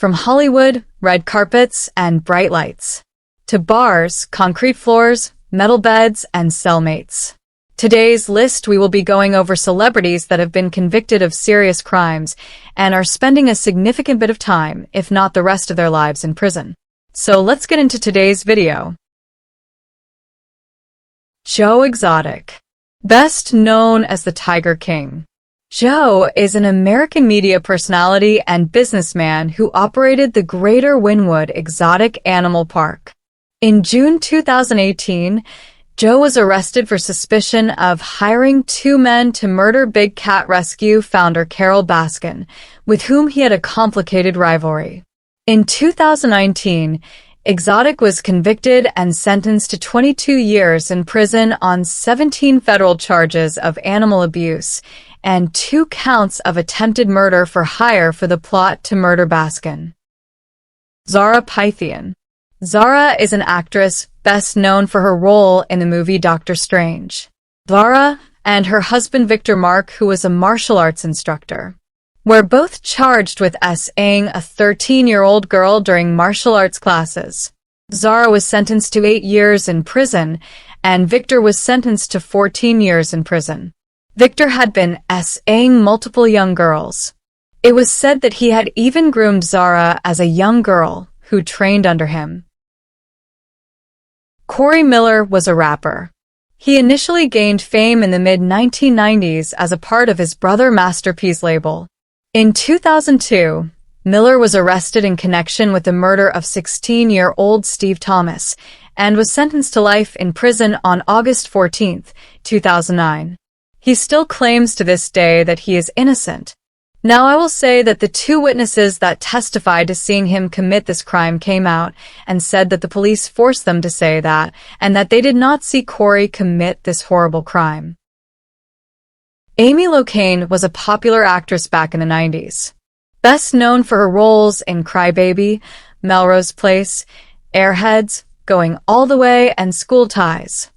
From Hollywood, red carpets and bright lights, to bars, concrete floors, metal beds, and cellmates. Today's list, we will be going over celebrities that have been convicted of serious crimes and are spending a significant bit of time, if not the rest of their lives, in prison. So let's get into today's video. Joe Exotic, best known as the Tiger King. Joe is an American media personality and businessman who operated the Greater Wynwood Exotic Animal Park. In June 2018, Joe was arrested for suspicion of hiring two men to murder Big Cat Rescue founder Carole Baskin, with whom he had a complicated rivalry. In 2019, Exotic was convicted and sentenced to 22 years in prison on 17 federal charges of animal abuse and 2 counts of attempted murder for hire for the plot to murder Baskin. Zara Pythian. Zara is an actress best known for her role in the movie Doctor Strange. Zara and her husband Victor Mark, who was a martial arts instructor, were both charged with S-ing a 13-year-old girl during martial arts classes. Zara was sentenced to 8 years in prison, and Victor was sentenced to 14 years in prison. Victor had been S-ing multiple young girls. It was said that he had even groomed Zara as a young girl who trained under him. Corey Miller was a rapper. He initially gained fame in the mid-1990s as a part of his brother Master P's label. In 2002, Miller was arrested in connection with the murder of 16-year-old Steve Thomas and was sentenced to life in prison on August 14, 2009. He still claims to this day that he is innocent. Now, I will say that the 2 witnesses that testified to seeing him commit this crime came out and said that the police forced them to say that, and that they did not see Corey commit this horrible crime. Amy Locane was a popular actress back in the 90s. Best known for her roles in Cry Baby, Melrose Place, Airheads, Going All the Way, and School Ties.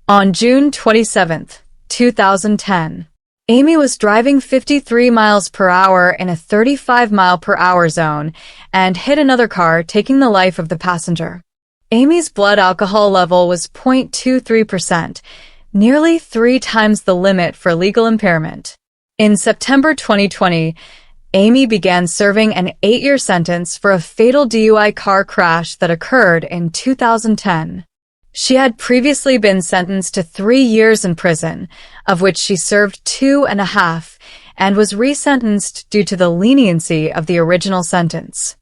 On June 27, 2010, Amy was driving 53 miles per hour in a 35-mile-per-hour zone and hit another car, taking the life of the passenger. Amy's blood alcohol level was 0.23%, nearly 3 times the limit for legal impairment. In September 2020, Amy began serving an 8-year sentence for a fatal DUI car crash that occurred in 2010. She had previously been sentenced to 3 years in prison, of which she served 2.5, and was resentenced due to the leniency of the original sentence.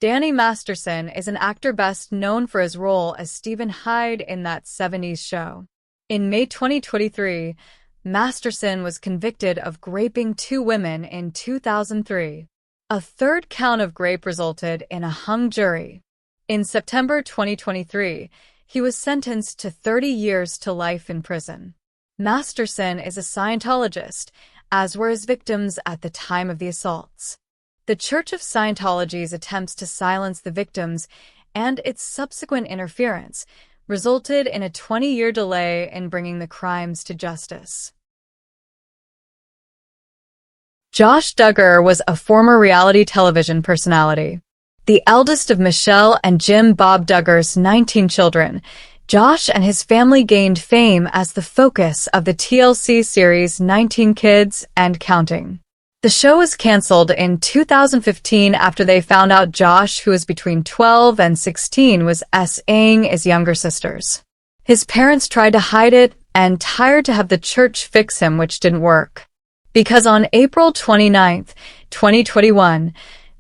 Danny Masterson is an actor best known for his role as Stephen Hyde in That 70s Show. In May 2023, Masterson was convicted of raping 2 women in 2003. A 3rd count of rape resulted in a hung jury. In September 2023, he was sentenced to 30 years to life in prison. Masterson is a Scientologist, as were his victims at the time of the assaults. The Church of Scientology's attempts to silence the victims and its subsequent interference resulted in a 20-year delay in bringing the crimes to justice. Josh Duggar was a former reality television personality. The eldest of Michelle and Jim Bob Duggar's 19 children, Josh and his family gained fame as the focus of the TLC series 19 Kids and Counting. The show was canceled in 2015 after they found out Josh, who was between 12 and 16, was S-ing his younger sisters. His parents tried to hide it and hired to have the church fix him, which didn't work. Because on April 29, 2021,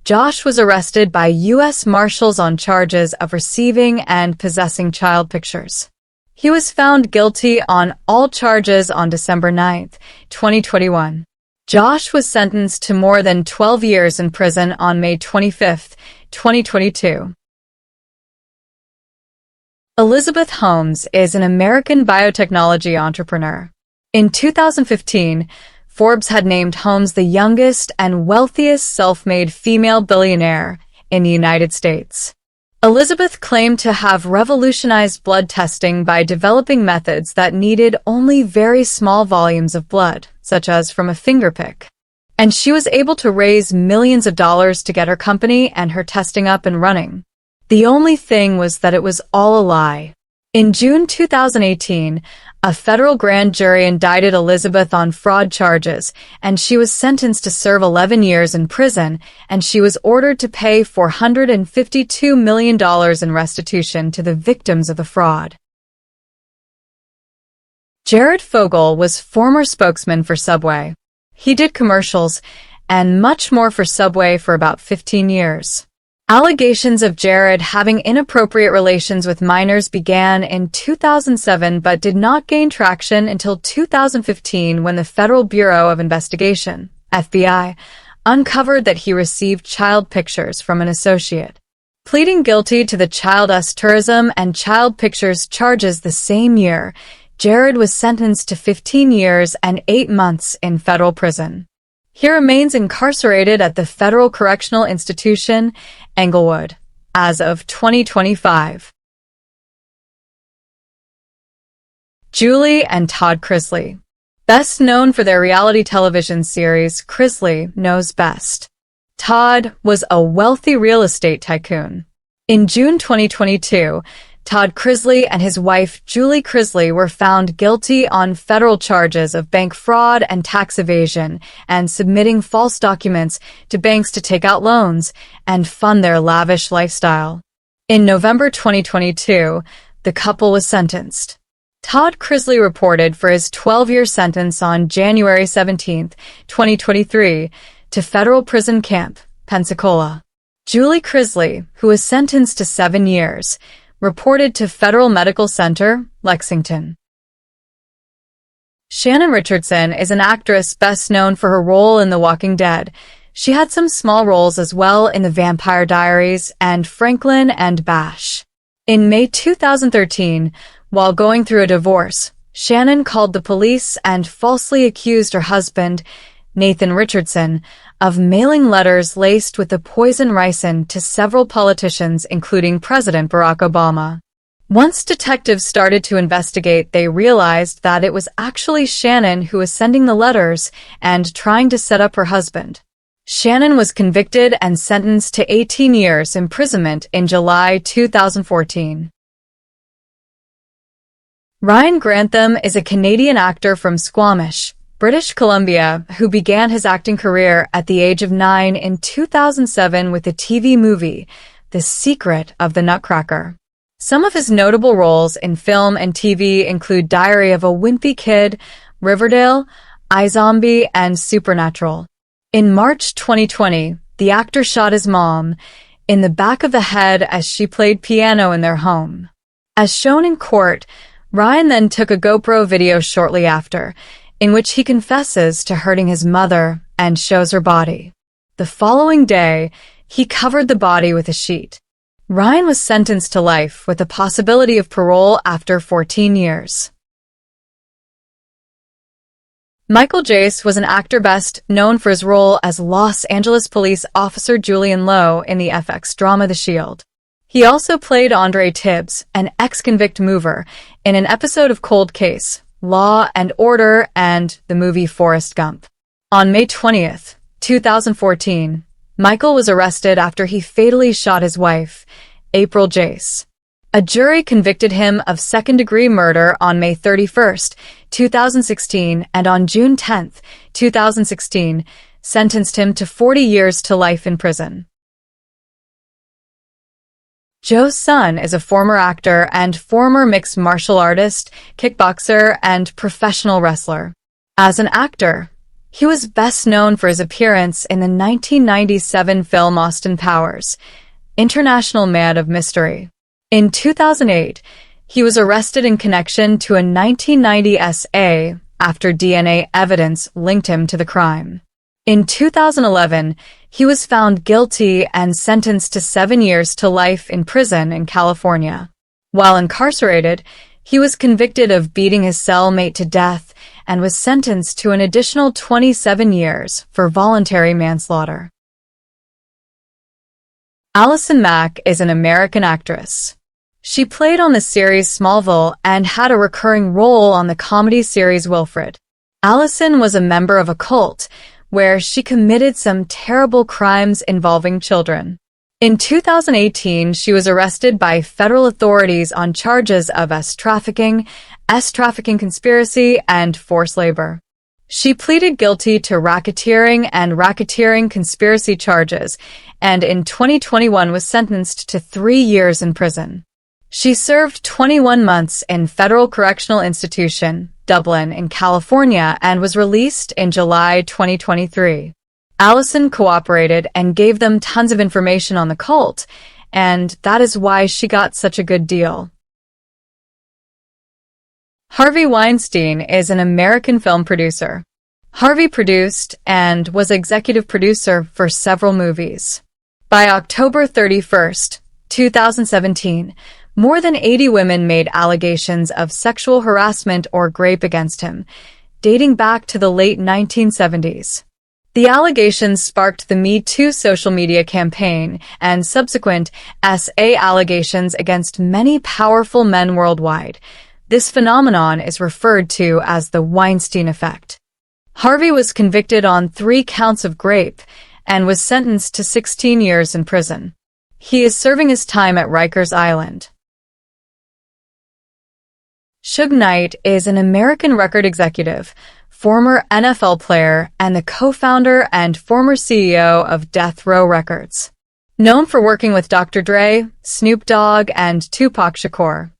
Josh was arrested by U.S. Marshals on charges of receiving and possessing child pictures. He was found guilty on all charges on December 9, 2021. Josh was sentenced to more than 12 years in prison on May 25, 2022. Elizabeth Holmes is an American biotechnology entrepreneur. In 2015, Forbes had named Holmes the youngest and wealthiest self-made female billionaire in the United States. Elizabeth claimed to have revolutionized blood testing by developing methods that needed only very small volumes of blood, such as from a finger pick. and she was able to raise millions of dollars to get her company and her testing up and running. The only thing was that it was all a lie. In June 2018, a federal grand jury indicted Elizabeth on fraud charges, and she was sentenced to serve 11 years in prison, and she was ordered to pay $452 million in restitution to the victims of the fraud. Jared Fogle was former spokesman for Subway. He did commercials and much more for Subway for about 15 years. Allegations of Jared having inappropriate relations with minors began in 2007 but did not gain traction until 2015 when the Federal Bureau of Investigation, FBI, uncovered that he received child pictures from an associate. Pleading guilty to the child tourism and child pictures charges the same year, Jared was sentenced to 15 years and 8 months in federal prison. He remains incarcerated at the Federal Correctional Institution, Englewood, as of 2025. Julie and Todd Chrisley. Best known for their reality television series, Chrisley Knows Best. Todd was a wealthy real estate tycoon. In June 2022, Todd Chrisley and his wife, Julie Chrisley, were found guilty on federal charges of bank fraud and tax evasion and submitting false documents to banks to take out loans and fund their lavish lifestyle. In November 2022, the couple was sentenced. Todd Chrisley reported for his 12-year sentence on January 17, 2023, to federal prison camp, Pensacola. Julie Chrisley, who was sentenced to 7 years, reported to Federal Medical Center, Lexington. Shannon Richardson is an actress best known for her role in The Walking Dead. She had some small roles as well in The Vampire Diaries and Franklin and Bash. In May 2013, while going through a divorce, Shannon called the police and falsely accused her husband, Nathan Richardson, of mailing letters laced with the poison ricin to several politicians, including President Barack Obama. Once detectives started to investigate, they realized that it was actually Shannon who was sending the letters and trying to set up her husband. Shannon was convicted and sentenced to 18 years imprisonment in July 2014. Ryan Grantham is a Canadian actor from Squamish, British Columbia, who began his acting career at the age of 9 in 2007 with the TV movie The Secret of the Nutcracker. Some of his notable roles in film and TV include Diary of a Wimpy Kid, Riverdale, iZombie, and Supernatural. In March 2020, the actor shot his mom in the back of the head as she played piano in their home. As shown in court, Ryan then took a GoPro video shortly after, in which he confesses to hurting his mother and shows her body. The following day, he covered the body with a sheet. Ryan was sentenced to life with the possibility of parole after 14 years. Michael Jace was an actor best known for his role as Los Angeles police officer Julian Lowe in the FX drama The Shield. He also played Andre Tibbs, an ex-convict mover, in an episode of Cold Case, Law and Order, and the movie Forrest Gump. On May 20th, 2014, Michael was arrested after he fatally shot his wife, April Jace. A jury convicted him of second-degree murder on May 31st, 2016, and on June 10th, 2016, sentenced him to 40 years to life in prison. Joe Sun is a former actor and former mixed martial artist, kickboxer, and professional wrestler. As an actor, he was best known for his appearance in the 1997 film Austin Powers, International Man of Mystery. In 2008, he was arrested in connection to a 1990 SA after DNA evidence linked him to the crime. In 2011, he was found guilty and sentenced to 7 years to life in prison in California. While incarcerated, he was convicted of beating his cellmate to death and was sentenced to an additional 27 years for voluntary manslaughter. Allison Mack is an American actress. She played on the series Smallville and had a recurring role on the comedy series Wilfred. Allison was a member of a cult, where she committed some terrible crimes involving children. In 2018, she was arrested by federal authorities on charges of S-trafficking conspiracy, and forced labor. She pleaded guilty to racketeering and racketeering conspiracy charges, and in 2021 was sentenced to 3 years in prison. She served 21 months in Federal Correctional Institution, Dublin, in California, and was released in July 2023. Allison cooperated and gave them tons of information on the cult, and that is why she got such a good deal. Harvey Weinstein is an American film producer. Harvey produced and was executive producer for several movies. By October 31, 2017, more than 80 women made allegations of sexual harassment or rape against him, dating back to the late 1970s. The allegations sparked the Me Too social media campaign and subsequent SA allegations against many powerful men worldwide. This phenomenon is referred to as the Weinstein effect. Harvey was convicted on 3 counts of rape and was sentenced to 16 years in prison. He is serving his time at Rikers Island. Suge Knight is an American record executive, former NFL player, and the co-founder and former CEO of Death Row Records. Known for working with Dr. Dre, Snoop Dogg, and Tupac Shakur.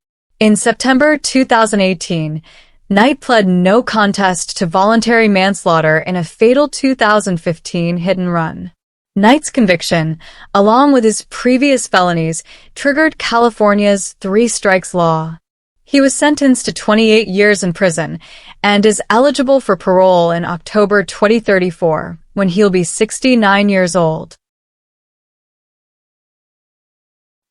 In September 2018, Knight pled no contest to voluntary manslaughter in a fatal 2015 hit-and-run. Knight's conviction, along with his previous felonies, triggered California's 3 strikes law. He was sentenced to 28 years in prison and is eligible for parole in October 2034, when he'll be 69 years old.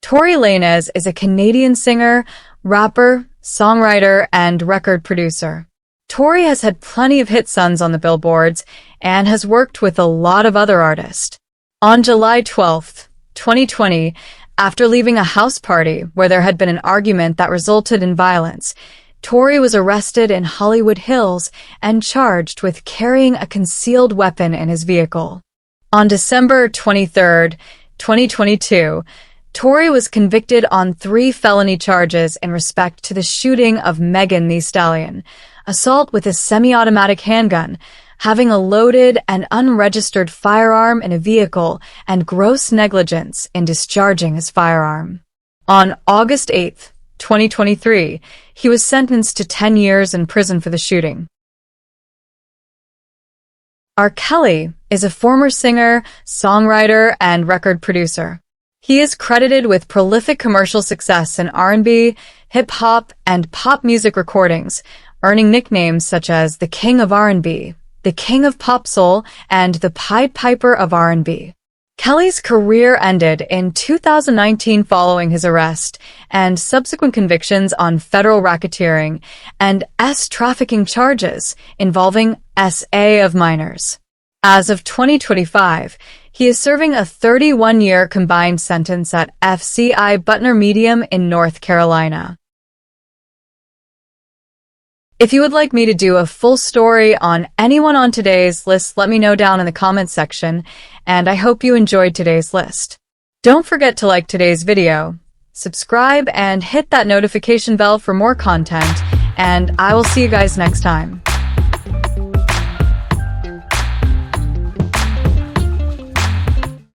Tory Lanez is a Canadian singer, rapper, songwriter, and record producer. Tory has had plenty of hit songs on the billboards and has worked with a lot of other artists. On July 12, 2020, after leaving a house party where there had been an argument that resulted in violence, Tory was arrested in Hollywood Hills and charged with carrying a concealed weapon in his vehicle. On December 23, 2022, Tory was convicted on 3 felony charges in respect to the shooting of Megan Thee Stallion, assault with a semi-automatic handgun, having a loaded and unregistered firearm in a vehicle, and gross negligence in discharging his firearm. On August 8, 2023, he was sentenced to 10 years in prison for the shooting. R. Kelly is a former singer, songwriter, and record producer. He is credited with prolific commercial success in R&B, hip-hop, and pop music recordings, earning nicknames such as the King of R&B, the King of Pop Soul, and the Pied Piper of R&B. Kelly's career ended in 2019 following his arrest and subsequent convictions on federal racketeering and S-trafficking charges involving SA of minors. As of 2025, he is serving a 31-year combined sentence at FCI Butner Medium in North Carolina. If you would like me to do a full story on anyone on today's list, let me know down in the comments section, and I hope you enjoyed today's list. Don't forget to like today's video, subscribe, and hit that notification bell for more content, and I will see you guys next time.